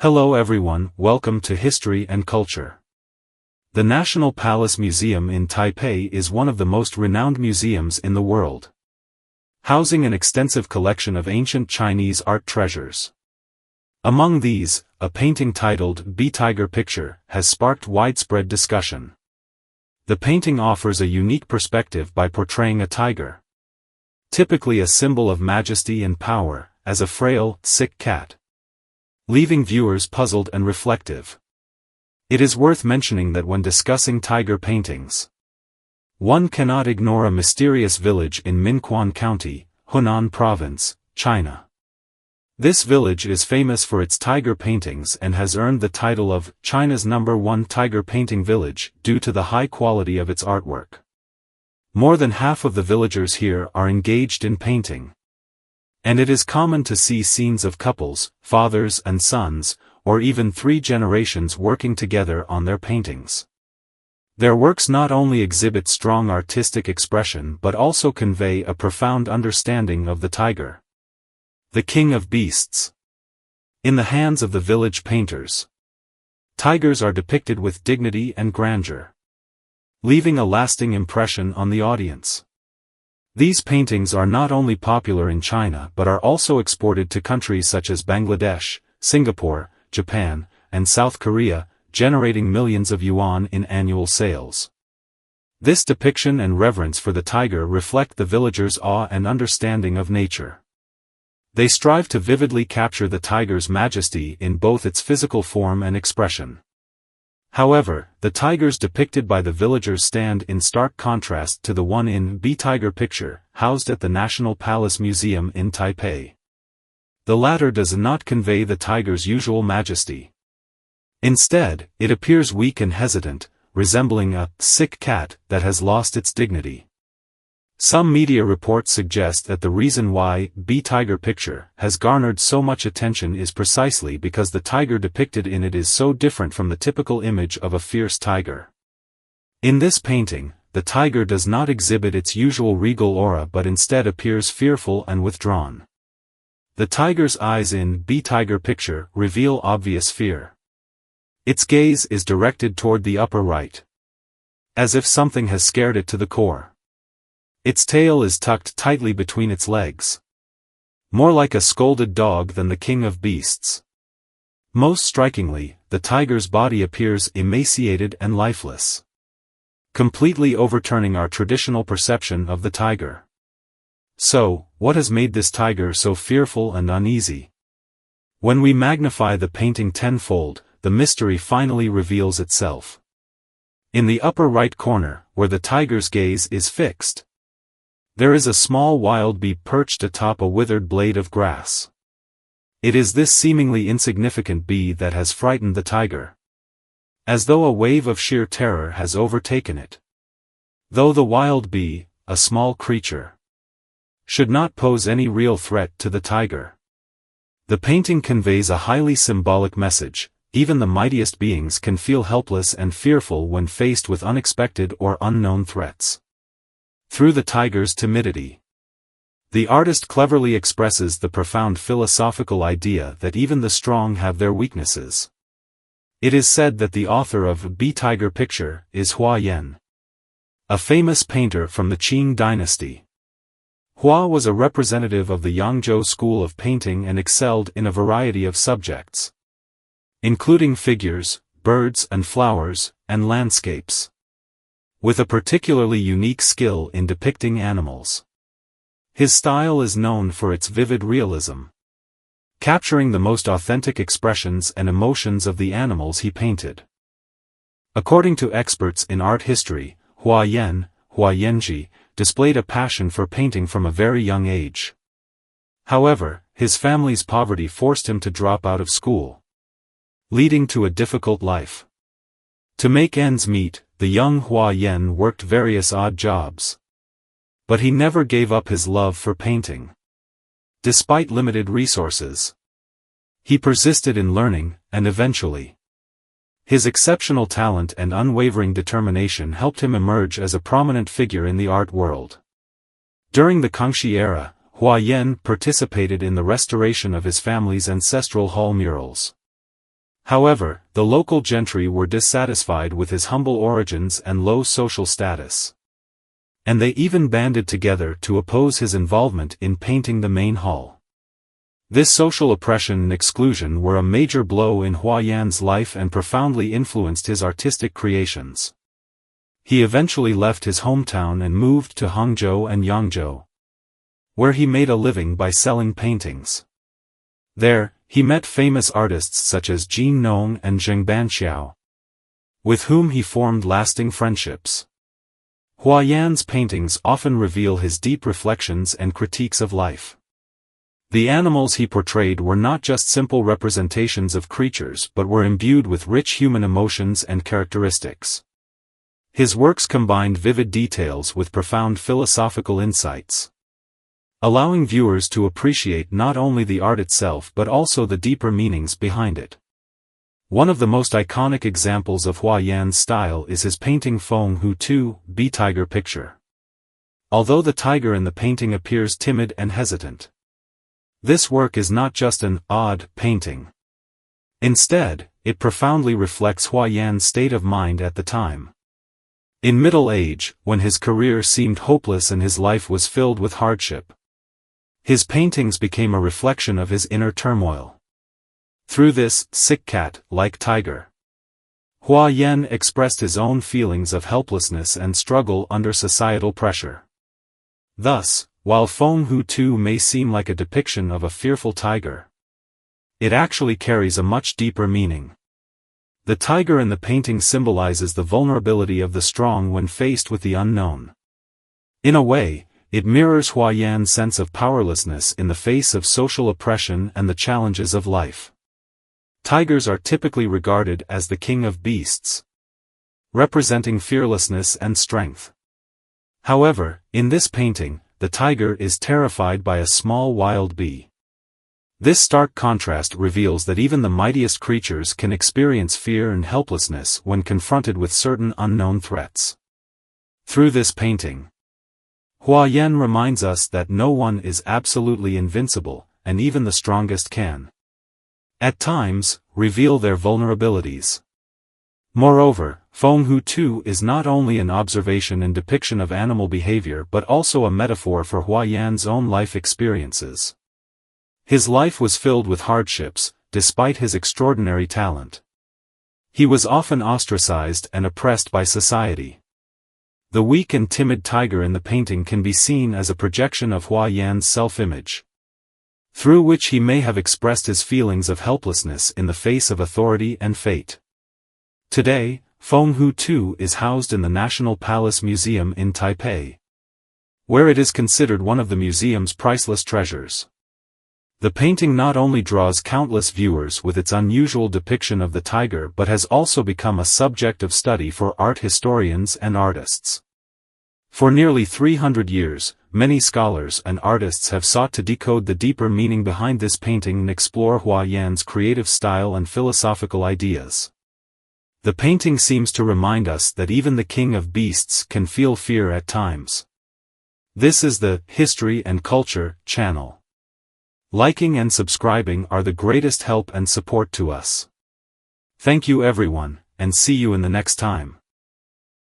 Hello everyone, welcome to History and Culture. The National Palace Museum in Taipei is one of the most renowned museums in the world, housing an extensive collection of ancient Chinese art treasures. Among these, a painting titled Tiger Picture has sparked widespread discussion. The painting offers a unique perspective by portraying a tiger, typically a symbol of majesty and power, as a frail, sick cat, leaving viewers puzzled and reflective. It is worth mentioning that when discussing tiger paintings, one cannot ignore a mysterious village in Minquan County, Hunan Province, China. This village is famous for its tiger paintings and has earned the title of China's #1 tiger painting village due to the high quality of its artwork. More than half of the villagers here are engaged in painting, and it is common to see scenes of couples, fathers and sons, or even 3 generations working together on their paintings. Their works not only exhibit strong artistic expression but also convey a profound understanding of the tiger, the king of beasts. In the hands of the village painters, tigers are depicted with dignity and grandeur, leaving a lasting impression on the audience. These paintings are not only popular in China but are also exported to countries such as Bangladesh, Singapore, Japan, and South Korea, generating millions of yuan in annual sales. This depiction and reverence for the tiger reflect the villagers' awe and understanding of nature. They strive to vividly capture the tiger's majesty in both its physical form and expression. However, the tigers depicted by the villagers stand in stark contrast to the one in Tiger Picture, housed at the National Palace Museum in Taipei. The latter does not convey the tiger's usual majesty. Instead, it appears weak and hesitant, resembling a sick cat that has lost its dignity. Some media reports suggest that the reason why Tiger Picture has garnered so much attention is precisely because the tiger depicted in it is so different from the typical image of a fierce tiger. In this painting, the tiger does not exhibit its usual regal aura but instead appears fearful and withdrawn. The tiger's eyes in Tiger Picture reveal obvious fear. Its gaze is directed toward the upper right, as if something has scared it to the core. Its tail is tucked tightly between its legs, more like a scolded dog than the king of beasts. Most strikingly, the tiger's body appears emaciated and lifeless, completely overturning our traditional perception of the tiger. So, what has made this tiger so fearful and uneasy? When we magnify the painting tenfold, the mystery finally reveals itself. In the upper right corner, where the tiger's gaze is fixed, there is a small wild bee perched atop a withered blade of grass. It is this seemingly insignificant bee that has frightened the tiger, as though a wave of sheer terror has overtaken it. Though the wild bee, a small creature, should not pose any real threat to the tiger, the painting conveys a highly symbolic message. Even the mightiest beings can feel helpless and fearful when faced with unexpected or unknown threats. Through the tiger's timidity, the artist cleverly expresses the profound philosophical idea that even the strong have their weaknesses. It is said that the author of Tiger Picture is Hua Yan, a famous painter from the Qing dynasty. Hua was a representative of the Yangzhou school of painting and excelled in a variety of subjects, including figures, birds and flowers, and landscapes, with a particularly unique skill in depicting animals. His style is known for its vivid realism, capturing the most authentic expressions and emotions of the animals he painted. According to experts in art history, Hua Yanji, displayed a passion for painting from a very young age. However, his family's poverty forced him to drop out of school, leading to a difficult life. To make ends meet, the young Hua Yan worked various odd jobs, but he never gave up his love for painting. Despite limited resources, he persisted in learning, and eventually, his exceptional talent and unwavering determination helped him emerge as a prominent figure in the art world. During the Guangxu era, Hua Yan participated in the restoration of his family's ancestral hall murals, However, the local gentry were dissatisfied with his humble origins and low social status. And they even banded together to oppose his involvement in painting the main hall. This social oppression and exclusion were a major blow in Huayan's life and profoundly influenced his artistic creations. He eventually left his hometown and moved to Hangzhou and Yangzhou, where he made a living by selling paintings. There, he met famous artists such as Qianlong and Zheng Banxiao, with whom he formed lasting friendships. Huayan's paintings often reveal his deep reflections and critiques of life. The animals he portrayed were not just simple representations of creatures but were imbued with rich human emotions and characteristics. His works combined vivid details with profound philosophical insights, allowing viewers to appreciate not only the art itself but also the deeper meanings behind it. One of the most iconic examples of Huayan's style is his painting Feng Hu Tu, Tiger picture. Although the tiger in the painting appears timid and hesitant, this work is not just an odd painting. Instead, it profoundly reflects Huayan's state of mind at the time. In middle age, when his career seemed hopeless and his life was filled with hardship, his paintings became a reflection of his inner turmoil. Through this sick cat-like tiger, Huayan expressed his own feelings of helplessness and struggle under societal pressure. Thus, while Feng Hu Tu may seem like a depiction of a fearful tiger, it actually carries a much deeper meaning. The tiger in the painting symbolizes the vulnerability of the strong when faced with the unknown. In a way, it mirrors Huayan's sense of powerlessness in the face of social oppression and the challenges of life. Tigers are typically regarded as the king of beasts, representing fearlessness and strength. However, in this painting, the tiger is terrified by a small wild bee. This stark contrast reveals that even the mightiest creatures can experience fear and helplessness when confronted with certain unknown threats. Through this painting, Huayan reminds us that no one is absolutely invincible, and even the strongest can, at times, reveal their vulnerabilities. Moreover, Feng Hu Tu is not only an observation and depiction of animal behavior but also a metaphor for Huayan's own life experiences. His life was filled with hardships, despite his extraordinary talent. He was often ostracized and oppressed by society. The weak and timid tiger in the painting can be seen as a projection of Huayan's self-image, through which he may have expressed his feelings of helplessness in the face of authority and fate. Today, Feng Hu Tu is housed in the National Palace Museum in Taipei, where it is considered one of the museum's priceless treasures. The painting not only draws countless viewers with its unusual depiction of the tiger but has also become a subject of study for art historians and artists. For nearly 300 years, many scholars and artists have sought to decode the deeper meaning behind this painting and explore Huayan's creative style and philosophical ideas. The painting seems to remind us that even the king of beasts can feel fear at times. This is the History and Culture channel. Liking and subscribing are the greatest help and support to us. Thank you everyone, and see you in the next time.